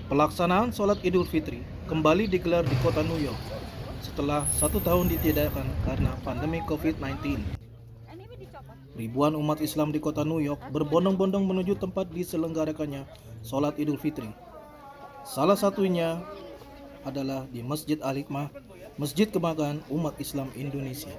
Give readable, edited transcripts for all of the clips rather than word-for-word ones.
Pelaksanaan sholat Idul Fitri kembali digelar di kota New York setelah 1 tahun ditiadakan karena pandemi COVID-19. Ribuan umat Islam di kota New York berbondong-bondong menuju tempat diselenggarakannya sholat Idul Fitri. Salah satunya adalah di Masjid Al-Hikmah, Masjid Kebanggaan Umat Islam Indonesia.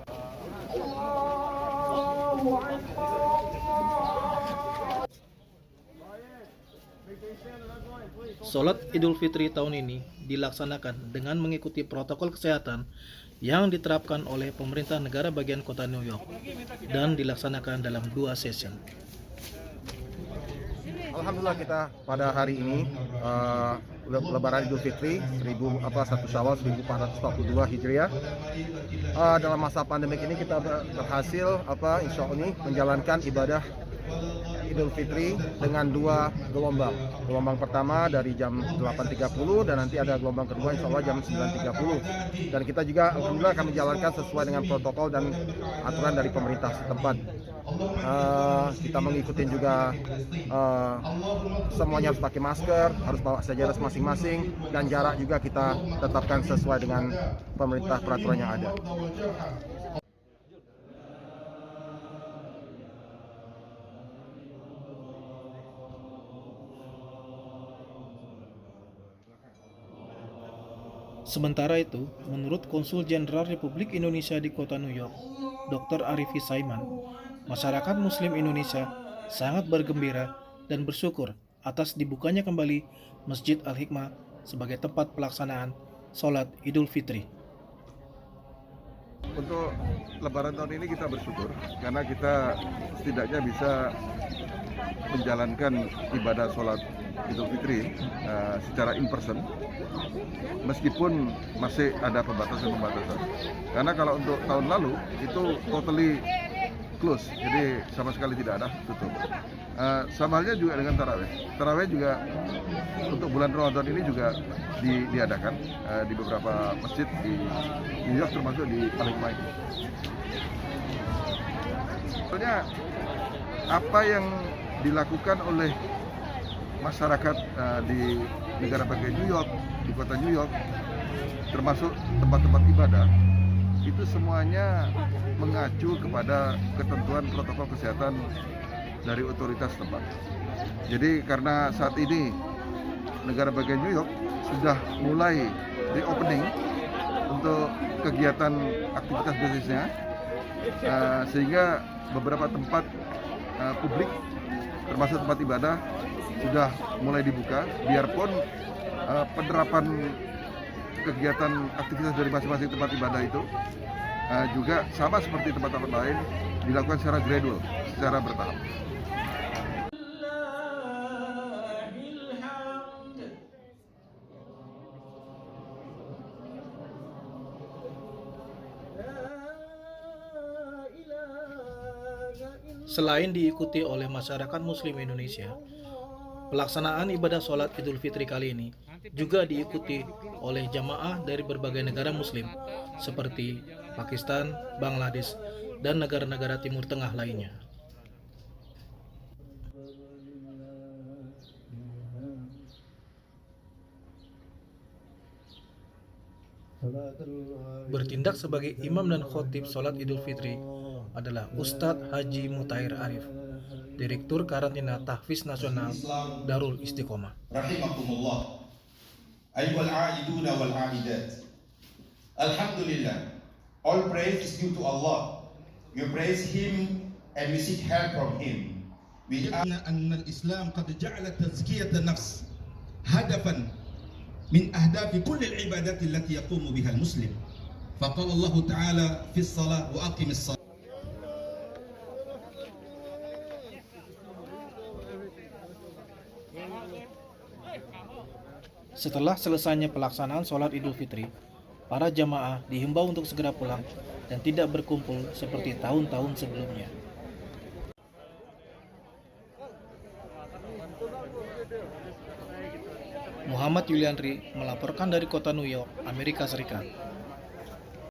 Sholat Idul Fitri tahun ini dilaksanakan dengan mengikuti protokol kesehatan yang diterapkan oleh pemerintah negara bagian kota New York dan dilaksanakan dalam 2 sesi. Alhamdulillah kita pada hari ini Lebaran Idul Fitri 1 Syawal 1442 Hijriah. Dalam masa pandemik ini kita berhasil insya Allah menjalankan ibadah Idul Fitri dengan 2 gelombang. Gelombang pertama dari jam 8.30 dan nanti ada gelombang kedua insya Allah jam 9.30. Dan kita juga alhamdulillah kami jalankan sesuai dengan protokol dan aturan dari pemerintah setempat. Kita mengikuti juga semuanya harus pakai masker, harus bawa sajadah masing-masing, dan jarak juga kita tetapkan sesuai dengan pemerintah peraturan yang ada. Sementara itu, menurut Konsul Jenderal Republik Indonesia di kota New York, Dr. Arifi Saiman, masyarakat Muslim Indonesia sangat bergembira dan bersyukur atas dibukanya kembali Masjid Al-Hikmah sebagai tempat pelaksanaan sholat Idul Fitri. Untuk Lebaran tahun ini kita bersyukur karena kita setidaknya bisa menjalankan ibadah sholat Idul Fitri secara in person, meskipun masih ada pembatasan. Karena kalau untuk tahun lalu itu totally close, jadi sama sekali tidak ada, tutup. Sama halnya juga dengan taraweh. Taraweh juga untuk bulan Ramadan ini juga diadakan di beberapa masjid di New York, termasuk di Al-Hikmah. Sebenarnya apa yang dilakukan oleh masyarakat di negara bagian New York, di kota New York, termasuk tempat-tempat ibadah, itu semuanya mengacu kepada ketentuan protokol kesehatan dari otoritas tempat. Jadi karena saat ini negara bagian New York sudah mulai reopening untuk kegiatan aktivitas bisnisnya, sehingga beberapa tempat publik termasuk tempat ibadah sudah mulai dibuka, biarpun penerapan kegiatan aktivitas dari masing-masing tempat ibadah itu juga sama seperti tempat-tempat lain dilakukan secara gradual, secara bertahap. Selain diikuti oleh masyarakat Muslim Indonesia, pelaksanaan ibadah sholat Idul Fitri kali ini juga diikuti oleh jamaah dari berbagai negara Muslim seperti Pakistan, Bangladesh, dan negara-negara Timur Tengah lainnya. Bertindak sebagai imam dan khotib sholat Idul Fitri adalah Ustadz Haji Mutair Arif, Direktur Karantina Tahfiz Nasional Darul Istiqomah. Rahimakumullah. Ayyuhal a'iduna wal a'idat. Alhamdulillah. All praise is due to Allah. We praise Him and we seek help from Him. We أن الإسلام قد جعل تزكية النفس هدفا من أهداف كل العبادات التي يقوم بها المسلم. فقال الله تعالى في الصلاة وأقم الصلاة. Setelah selesainya pelaksanaan sholat Idul Fitri, para jamaah dihimbau untuk segera pulang dan tidak berkumpul seperti tahun-tahun sebelumnya. Muhammad Yuliandri melaporkan dari kota New York, Amerika Serikat.